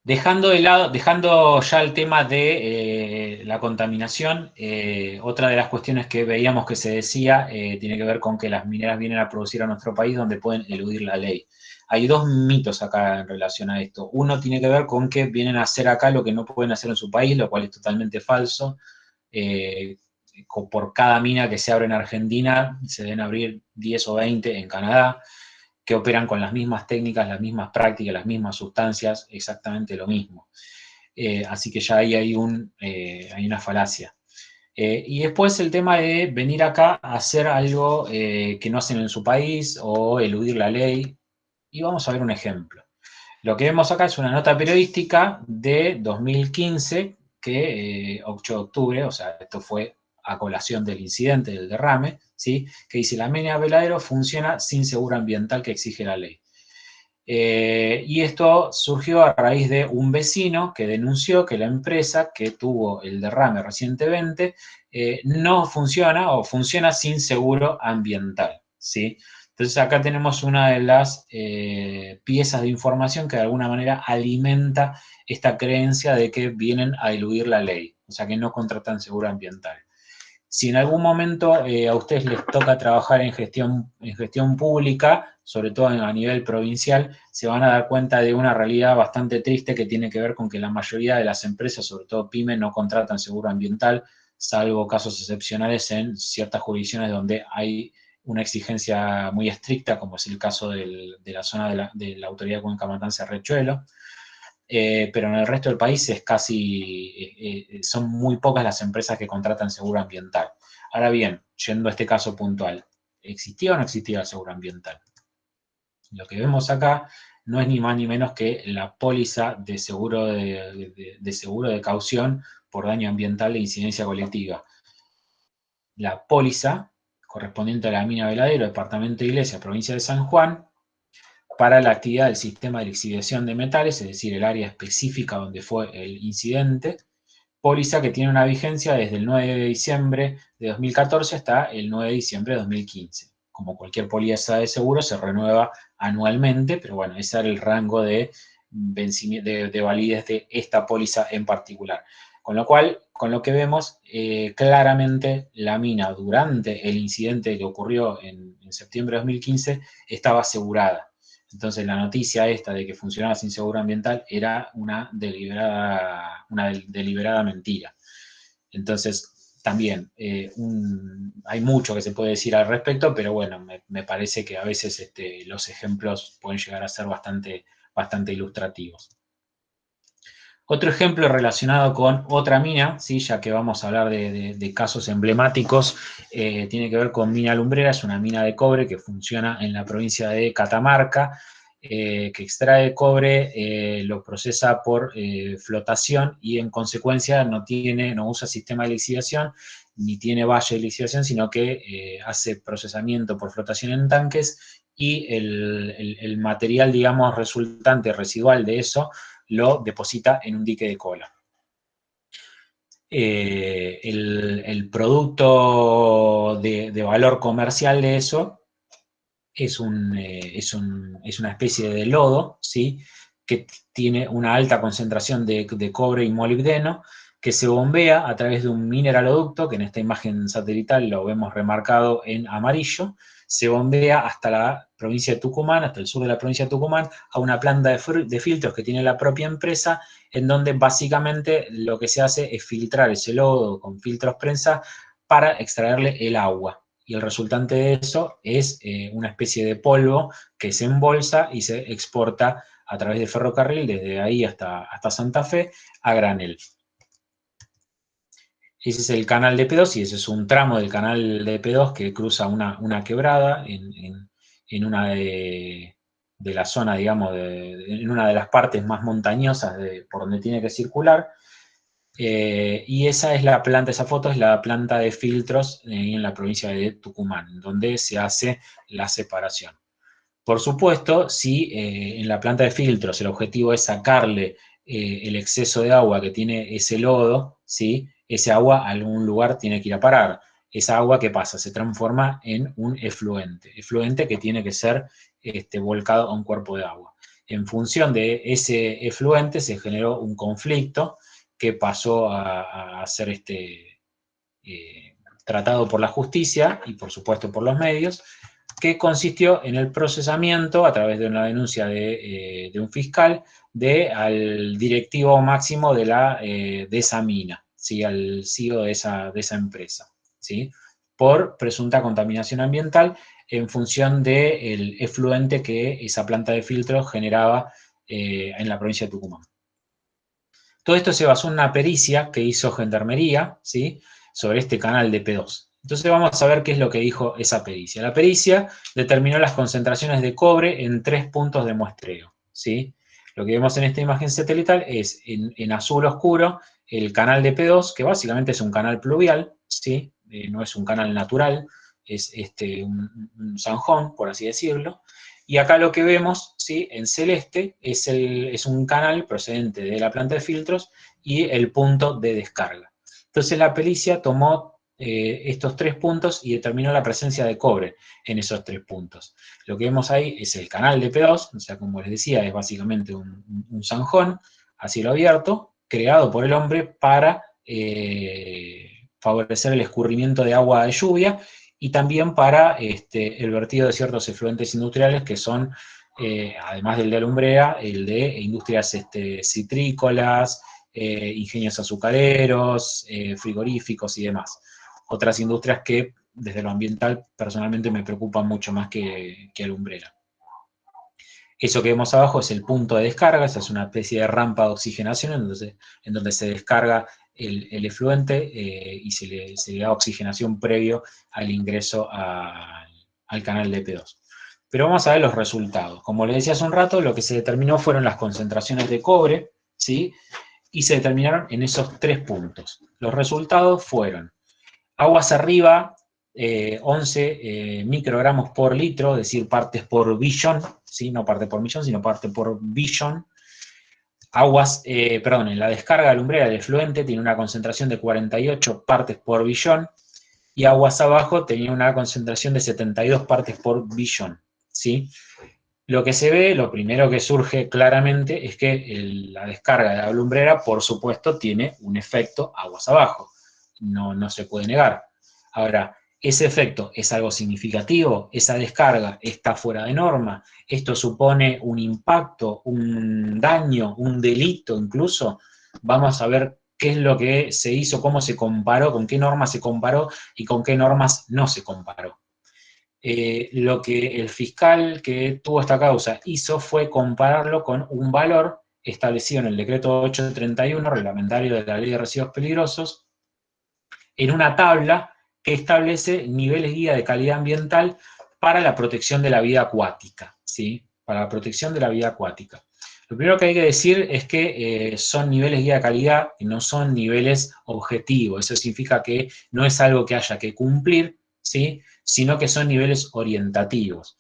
Dejando ya el tema de la contaminación, otra de las cuestiones que veíamos que se decía tiene que ver con que las mineras vienen a producir a nuestro país donde pueden eludir la ley. Hay dos mitos acá en relación a esto. Uno tiene que ver con que vienen a hacer acá lo que no pueden hacer en su país, lo cual es totalmente falso. Eh, por cada mina que se abre en Argentina, se deben abrir 10 o 20 en Canadá, que operan con las mismas técnicas, las mismas prácticas, las mismas sustancias, exactamente lo mismo. Así que ya ahí hay una falacia. Y después el tema de venir acá a hacer algo que no hacen en su país o eludir la ley. Y vamos a ver un ejemplo. Lo que vemos acá es una nota periodística de 2015, que 8 de octubre, o sea, esto fue a colación del incidente del derrame, ¿sí? Que dice: la mina Veladero funciona sin seguro ambiental que exige la ley. Y esto surgió a raíz de un vecino que denunció que la empresa que tuvo el derrame recientemente no funciona o funciona sin seguro ambiental, ¿sí? Entonces acá tenemos una de las piezas de información que de alguna manera alimenta esta creencia de que vienen a eludir la ley, o sea que no contratan seguro ambiental. Si en algún momento a ustedes les toca trabajar en gestión pública, sobre todo a nivel provincial, se van a dar cuenta de una realidad bastante triste que tiene que ver con que la mayoría de las empresas, sobre todo pymes, no contratan seguro ambiental, salvo casos excepcionales en ciertas jurisdicciones donde hay una exigencia muy estricta, como es el caso de la zona de la autoridad de Cuenca Matanza Riachuelo. Pero en el resto del país son muy pocas las empresas que contratan seguro ambiental. Ahora bien, yendo a este caso puntual, ¿existía o no existía el seguro ambiental? Lo que vemos acá no es ni más ni menos que la póliza de seguro de caución por daño ambiental e incidencia colectiva. La póliza correspondiente a la mina Veladero, departamento de Iglesia, provincia de San Juan, para la actividad del sistema de lixiviación de metales, es decir, el área específica donde fue el incidente, póliza que tiene una vigencia desde el 9 de diciembre de 2014 hasta el 9 de diciembre de 2015. Como cualquier póliza de seguro, se renueva anualmente, pero bueno, ese era el rango de validez de esta póliza en particular. Con lo cual, con lo que vemos, claramente la mina durante el incidente que ocurrió en septiembre de 2015 estaba asegurada. Entonces la noticia esta de que funcionaba sin seguro ambiental era una deliberada mentira. Entonces también hay mucho que se puede decir al respecto, pero bueno, me parece que a veces los ejemplos pueden llegar a ser bastante ilustrativos. Otro ejemplo relacionado con otra mina, ¿sí? Ya que vamos a hablar de casos emblemáticos, tiene que ver con Mina Lumbrera. Es una mina de cobre que funciona en la provincia de Catamarca, que extrae cobre, lo procesa por flotación y en consecuencia no usa sistema de lixiviación ni tiene valle de lixiviación, sino que hace procesamiento por flotación en tanques y el material, digamos, resultante residual de eso lo deposita en un dique de cola. El producto de valor comercial de eso es una especie de lodo, ¿sí? Que tiene una alta concentración de cobre y molibdeno, que se bombea a través de un mineraloducto, que en esta imagen satelital lo vemos remarcado en amarillo. Se bombea hasta la provincia de Tucumán, hasta el sur de la provincia de Tucumán, a una planta de filtros que tiene la propia empresa, en donde básicamente lo que se hace es filtrar ese lodo con filtros prensa para extraerle el agua. Y el resultante de eso es una especie de polvo que se embolsa y se exporta a través de ferrocarril desde ahí hasta Santa Fe a granel. Ese es el canal de P2 y ese es un tramo del canal de P2 que cruza una quebrada en una de la zona, digamos, en una de las partes más montañosas por donde tiene que circular. Y esa es la planta, esa foto es la planta de filtros en la provincia de Tucumán, donde se hace la separación. Por supuesto, si en la planta de filtros el objetivo es sacarle el exceso de agua que tiene ese lodo, ¿sí? Ese agua a algún lugar tiene que ir a parar. Esa agua, ¿qué pasa? Se transforma en un efluente que tiene que ser volcado a un cuerpo de agua. En función de ese efluente se generó un conflicto que pasó a ser tratado por la justicia y por supuesto por los medios, que consistió en el procesamiento a través de una denuncia de un fiscal al directivo máximo de esa mina, ¿sí? Al CEO de esa empresa, ¿sí? Por presunta contaminación ambiental en función del efluente que esa planta de filtro generaba en la provincia de Tucumán. Todo esto se basó en una pericia que hizo Gendarmería, ¿sí? Sobre este canal de P2. Entonces vamos a ver qué es lo que dijo esa pericia. La pericia determinó las concentraciones de cobre en 3 puntos de muestreo, ¿sí? Lo que vemos en esta imagen satelital es en azul oscuro el canal de P2, que básicamente es un canal pluvial, ¿sí? No es un canal natural, es un zanjón, por así decirlo. Y acá lo que vemos, ¿sí? En celeste es un canal procedente de la planta de filtros y el punto de descarga. Entonces la pericia tomó estos 3 puntos y determinó la presencia de cobre en esos 3 puntos. Lo que vemos ahí es el canal de P2, o sea, como les decía, es básicamente un zanjón a cielo abierto, creado por el hombre para favorecer el escurrimiento de agua de lluvia y también para el vertido de ciertos efluentes industriales que son, además del de alumbrea, el de industrias citrícolas, ingenios azucareros, frigoríficos y demás. Otras industrias que desde lo ambiental personalmente me preocupan mucho más que alumbrera. Eso que vemos abajo es el punto de descarga, esa es una especie de rampa de oxigenación en donde se descarga el efluente y se le da oxigenación previo al ingreso al canal de P2. Pero vamos a ver los resultados. Como les decía hace un rato, lo que se determinó fueron las concentraciones de cobre, ¿sí? Y se determinaron en esos 3 puntos. Los resultados fueron aguas arriba, 11 microgramos por litro, es decir, partes por billón, ¿sí? No parte por millón, sino parte por billón. Aguas, en la descarga lumbrera del efluente tiene una concentración de 48 partes por billón y aguas abajo tenía una concentración de 72 partes por billón, ¿sí? Lo que se ve, lo primero que surge claramente es que la descarga de la lumbrera, por supuesto, tiene un efecto aguas abajo. No se puede negar. Ahora, ¿ese efecto es algo significativo? ¿Esa descarga está fuera de norma? ¿Esto supone un impacto, un daño, un delito incluso? Vamos a ver qué es lo que se hizo, cómo se comparó, con qué normas se comparó y con qué normas no se comparó. Lo que el fiscal que tuvo esta causa hizo fue compararlo con un valor establecido en el decreto 831, reglamentario de la Ley de Residuos Peligrosos, en una tabla que establece niveles guía de calidad ambiental para la protección de la vida acuática, ¿sí? Para la protección de la vida acuática. Lo primero que hay que decir es que son niveles guía de calidad y no son niveles objetivos. Eso significa que no es algo que haya que cumplir, ¿sí? Sino que son niveles orientativos.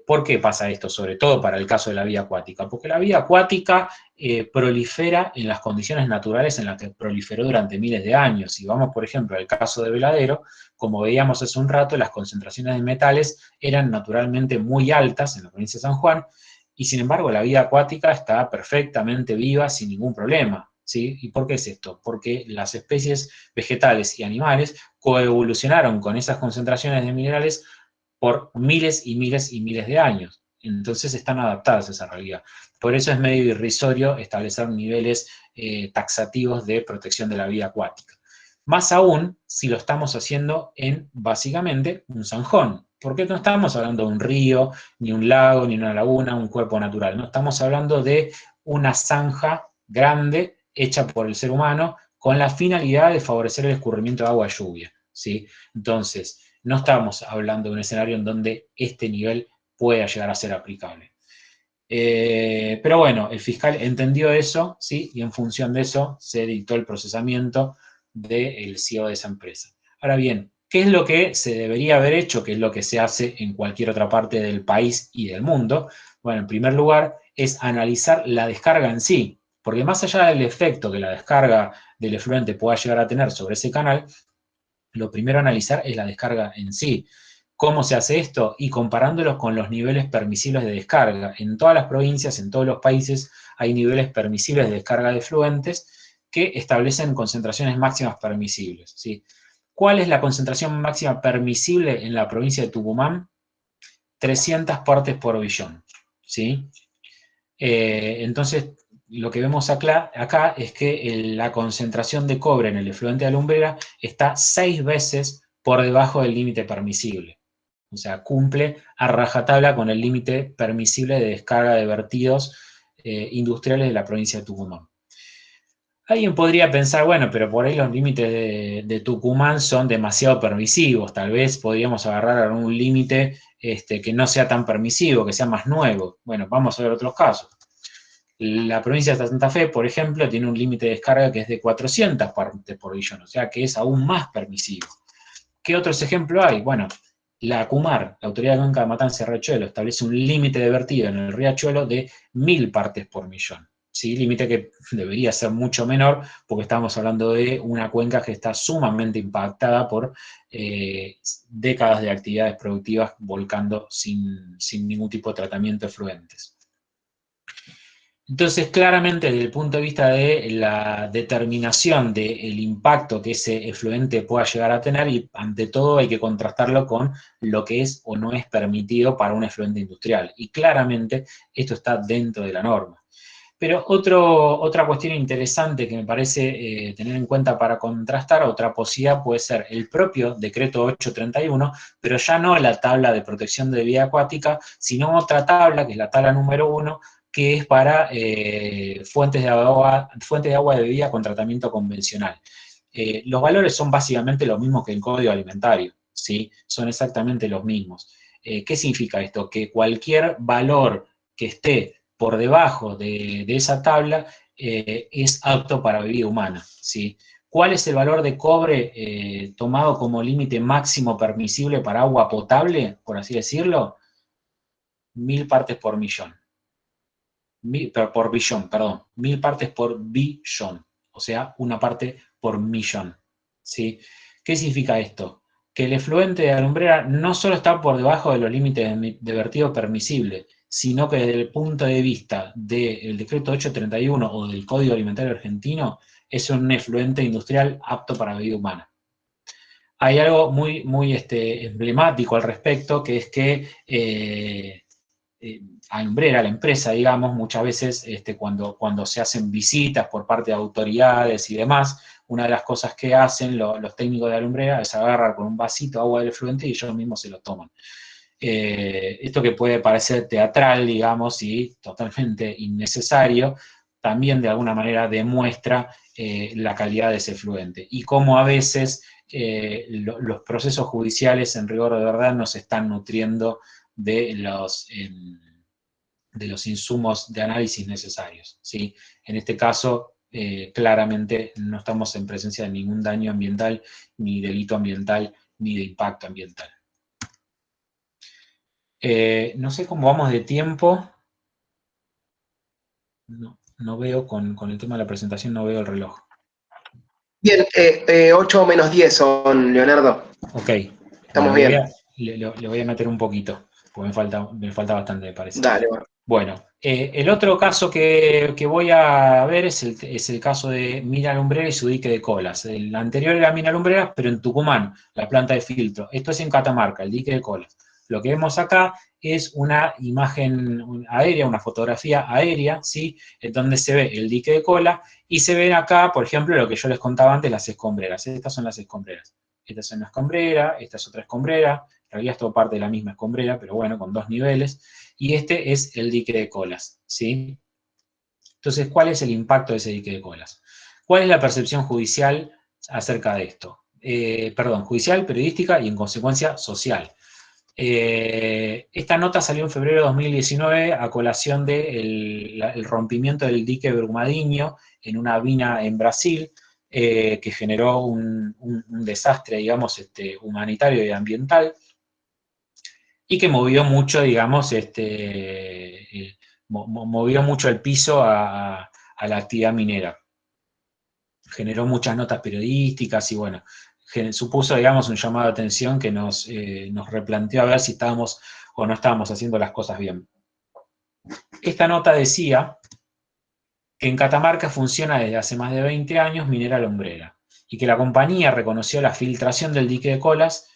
¿Por qué pasa esto? Sobre todo para el caso de la vida acuática. Porque la vida acuática prolifera en las condiciones naturales en las que proliferó durante miles de años. Si vamos, por ejemplo, al caso de Veladero, como veíamos hace un rato, las concentraciones de metales eran naturalmente muy altas en la provincia de San Juan, y sin embargo la vida acuática está perfectamente viva sin ningún problema, ¿sí? ¿Y por qué es esto? Porque las especies vegetales y animales coevolucionaron con esas concentraciones de minerales por miles y miles y miles de años. Entonces están adaptadas a esa realidad. Por eso es medio irrisorio establecer niveles taxativos de protección de la vida acuática. Más aún si lo estamos haciendo en, básicamente, un zanjón. Porque no estamos hablando de un río, ni un lago, ni una laguna, un cuerpo natural. No estamos hablando de una zanja grande hecha por el ser humano con la finalidad de favorecer el escurrimiento de agua de lluvia, ¿sí? Entonces, no estamos hablando de un escenario en donde este nivel pueda llegar a ser aplicable. Pero bueno, el fiscal entendió eso, ¿sí? Y en función de eso se dictó el procesamiento del CEO de esa empresa. Ahora bien, ¿qué es lo que se debería haber hecho? ¿Qué es lo que se hace en cualquier otra parte del país y del mundo? Bueno, en primer lugar, es analizar la descarga en sí, porque más allá del efecto que la descarga del efluente pueda llegar a tener sobre ese canal, lo primero a analizar es la descarga en sí. ¿Cómo se hace esto? Y comparándolos con los niveles permisibles de descarga. En todas las provincias, en todos los países, hay niveles permisibles de descarga de efluentes que establecen concentraciones máximas permisibles, ¿sí? ¿Cuál es la concentración máxima permisible en la provincia de Tucumán? 300 partes por billón, ¿sí? Entonces, lo que vemos acá es que la concentración de cobre en el efluente de la lumbrera está 6 veces por debajo del límite permisible. O sea, cumple a rajatabla con el límite permisible de descarga de vertidos industriales de la provincia de Tucumán. Alguien podría pensar, bueno, pero por ahí los límites de Tucumán son demasiado permisivos, tal vez podríamos agarrar algún límite que no sea tan permisivo, que sea más nuevo. Bueno, vamos a ver otros casos. La provincia de Santa Fe, por ejemplo, tiene un límite de descarga que es de 400 partes por billón, o sea que es aún más permisivo. ¿Qué otros ejemplos hay? Bueno, la ACUMAR, la Autoridad de Cuenca de Matanza y Riachuelo, establece un límite de vertido en el riachuelo de 1000 partes por millón. ¿Sí? Límite que debería ser mucho menor porque estamos hablando de una cuenca que está sumamente impactada por décadas de actividades productivas volcando sin ningún tipo de tratamiento de efluentes. Entonces, claramente, desde el punto de vista de la determinación del impacto que ese efluente pueda llegar a tener, y ante todo hay que contrastarlo con lo que es o no es permitido para un efluente industrial. Y claramente esto está dentro de la norma. Pero otra cuestión interesante que me parece tener en cuenta para contrastar, otra posibilidad puede ser el propio decreto 831, pero ya no la tabla de protección de vida acuática, sino otra tabla, que es la tabla número 1, que es para fuentes de agua de bebida con tratamiento convencional. Los valores son básicamente los mismos que el Código Alimentario, ¿sí? Son exactamente los mismos. ¿Qué significa esto? Que cualquier valor que esté por debajo de esa tabla es apto para bebida humana, ¿sí? ¿Cuál es el valor de cobre tomado como límite máximo permisible para agua potable, por así decirlo? 1000 partes por millón. Por billón, perdón. 1000 partes por billón. O sea, una parte por millón, ¿sí? ¿Qué significa esto? Que el efluente de la lumbrera no solo está por debajo de los límites de vertido permisible, sino que desde el punto de vista del decreto 831 o del Código Alimentario Argentino, es un efluente industrial apto para bebida humana. Hay algo muy emblemático al respecto, que es que Alumbrera, la empresa, digamos, muchas veces cuando se hacen visitas por parte de autoridades y demás, una de las cosas que hacen los técnicos de Alumbrera es agarrar con un vasito agua del efluente y ellos mismos se lo toman. Esto que puede parecer teatral, digamos, y totalmente innecesario, también de alguna manera demuestra la calidad de ese efluente. Y cómo a veces los procesos judiciales en rigor de verdad nos están nutriendo de los insumos de análisis necesarios, ¿sí? En este caso, claramente no estamos en presencia de ningún daño ambiental, ni delito ambiental, ni de impacto ambiental. No sé cómo vamos de tiempo. No veo con el tema de la presentación, no veo el reloj. Bien, 8 menos 10 son, Leonardo. Ok. Estamos Bueno, bien. le voy a meter un poquito, porque me falta bastante, me parece. Dale, bueno. Bueno, el otro caso que voy a ver es el caso de Mina Lumbrera y su dique de colas. El anterior era Mina Lumbrera, pero en Tucumán, la planta de filtro. Esto es en Catamarca, el dique de colas. Lo que vemos acá es una imagen aérea, una fotografía aérea, ¿sí? En donde se ve el dique de cola y se ven acá, por ejemplo, lo que yo les contaba antes, las escombreras. Estas son las escombreras. Esta es una escombrera, esta es otra escombrera. En realidad es todo parte de la misma escombrera, pero bueno, con 2 niveles. Y este es el dique de colas, ¿sí? Entonces, ¿cuál es el impacto de ese dique de colas? ¿Cuál es la percepción judicial acerca de esto? Judicial, periodística y en consecuencia social. Esta nota salió en febrero de 2019 a colación del rompimiento del dique Brumadinho en una mina en Brasil, que generó un desastre, digamos, humanitario y ambiental, y que movió mucho, digamos, movió mucho el piso a la actividad minera. Generó muchas notas periodísticas y bueno, supuso, digamos, un llamado de atención que nos replanteó a ver si estábamos o no estábamos haciendo las cosas bien. Esta nota decía que en Catamarca funciona desde hace más de 20 años Minera Lumbrera y que la compañía reconoció la filtración del dique de Colas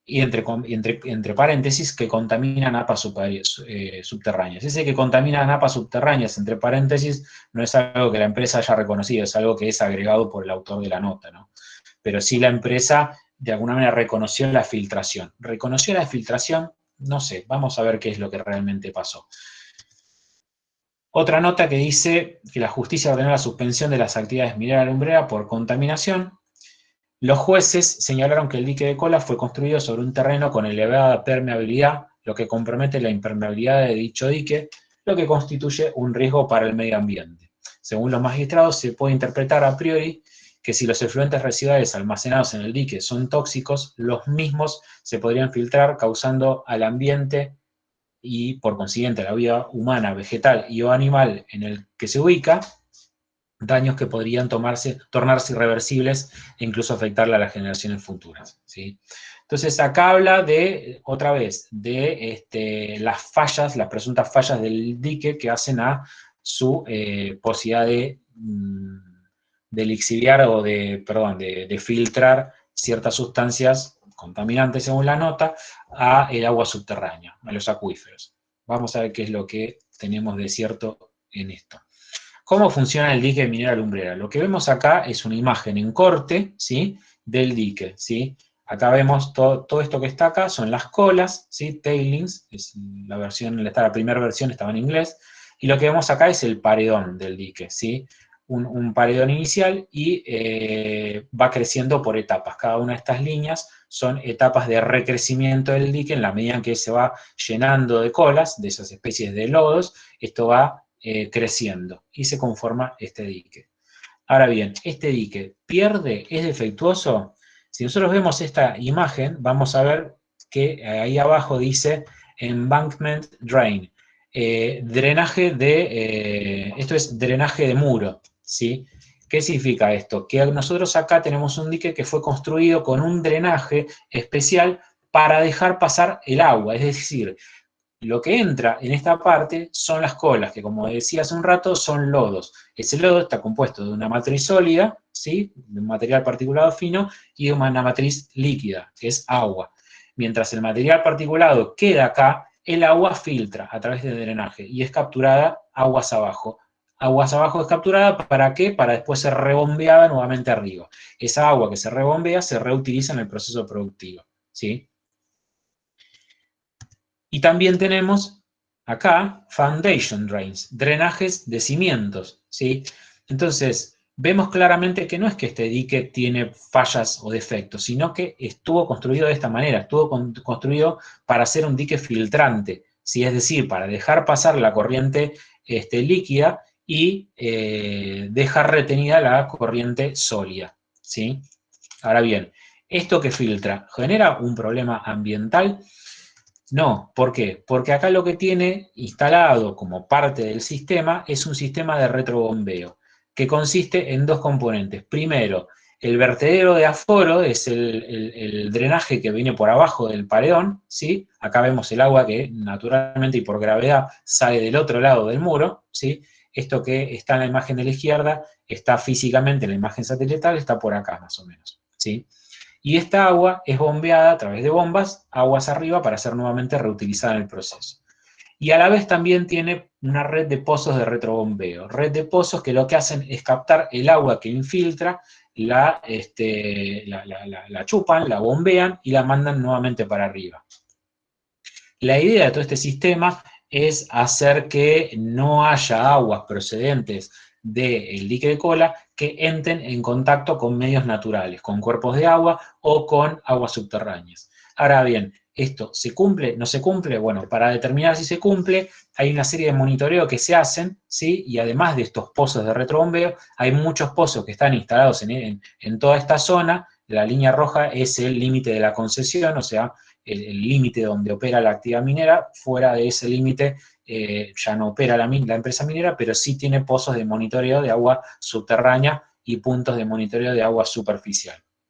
y entre paréntesis que contamina napas subterráneas. Ese que contamina napas subterráneas, entre paréntesis, no es algo que la empresa haya reconocido, es algo que es agregado por el autor de la nota, ¿no? Pero sí la empresa de alguna manera reconoció la filtración. ¿Reconoció la filtración? No sé, vamos a ver qué es lo que realmente pasó. Otra nota que dice que la justicia ordenó la suspensión de las actividades mineras lumbrera por contaminación. Los jueces señalaron que el dique de Colas fue construido sobre un terreno con elevada permeabilidad, lo que compromete la impermeabilidad de dicho dique, lo que constituye un riesgo para el medio ambiente. Según los magistrados, se puede interpretar a priori que si los efluentes residuales almacenados en el dique son tóxicos, los mismos se podrían filtrar causando al ambiente y por consiguiente a la vida humana, vegetal y o animal en el que se ubica, daños que podrían tornarse irreversibles e incluso afectarle a las generaciones futuras, ¿sí? Entonces acá habla de, otra vez, de las fallas, las presuntas fallas del dique que hacen a su posibilidad de lixiviar o de filtrar ciertas sustancias contaminantes, según la nota, a el agua subterránea, a los acuíferos. Vamos a ver qué es lo que tenemos de cierto en esto. ¿Cómo funciona el dique Minera Lumbrera? Lo que vemos acá es una imagen en corte, ¿sí?, del dique, ¿sí? Acá vemos todo esto que está acá, son las colas, ¿sí?, tailings, es la primera versión estaba en inglés, y lo que vemos acá es el paredón del dique, ¿sí? Un paredón inicial y va creciendo por etapas. Cada una de estas líneas son etapas de recrecimiento del dique en la medida en que se va llenando de colas, de esas especies de lodos, esto va creciendo y se conforma este dique. Ahora bien, ¿este dique pierde? ¿Es defectuoso? Si nosotros vemos esta imagen, vamos a ver que ahí abajo dice embankment drain, drenaje esto es drenaje de muro, ¿sí? ¿Qué significa esto? Que nosotros acá tenemos un dique que fue construido con un drenaje especial para dejar pasar el agua, es decir, lo que entra en esta parte son las colas, que como decía hace un rato, son lodos. Ese lodo está compuesto de una matriz sólida, ¿sí?, de un material particulado fino, y de una matriz líquida, que es agua. Mientras el material particulado queda acá, el agua filtra a través del drenaje y es capturada aguas abajo. Aguas abajo es capturada, ¿para qué? Para después ser rebombeada nuevamente arriba. Esa agua que se rebombea se reutiliza en el proceso productivo, ¿sí? Y también tenemos acá foundation drains, drenajes de cimientos, ¿sí? Entonces, vemos claramente que no es que este dique tiene fallas o defectos, sino que estuvo construido de esta manera, estuvo construido para ser un dique filtrante, ¿sí? Es decir, para dejar pasar la corriente líquida y dejar retenida la corriente sólida, ¿sí? Ahora bien, ¿esto que filtra genera un problema ambiental? No, ¿por qué? Porque acá lo que tiene instalado como parte del sistema es un sistema de retrobombeo, que consiste en dos componentes. Primero, el vertedero de aforo es el drenaje que viene por abajo del paredón, ¿sí? Acá vemos el agua que naturalmente y por gravedad sale del otro lado del muro, ¿sí? Esto que está en la imagen de la izquierda está físicamente en la imagen satelital, está por acá más o menos, ¿sí? Y esta agua es bombeada a través de bombas, aguas arriba, para ser nuevamente reutilizada en el proceso. Y a la vez también tiene una red de pozos de retrobombeo. Red de pozos que lo que hacen es captar el agua que infiltra, la chupan, la bombean y la mandan nuevamente para arriba. La idea de todo este sistema es hacer que no haya aguas procedentes del dique de cola que entren en contacto con medios naturales, con cuerpos de agua o con aguas subterráneas. Ahora bien, ¿esto se cumple? ¿No se cumple? Bueno, para determinar si se cumple, hay una serie de monitoreo que se hacen, ¿sí? Y además de estos pozos de retrobombeo, hay muchos pozos que están instalados en toda esta zona. La línea roja es el límite de la concesión, o sea, el límite donde opera la actividad minera. Fuera de ese límite ya no opera la empresa minera, pero sí tiene pozos de monitoreo de agua subterránea y puntos de monitoreo de agua superficial.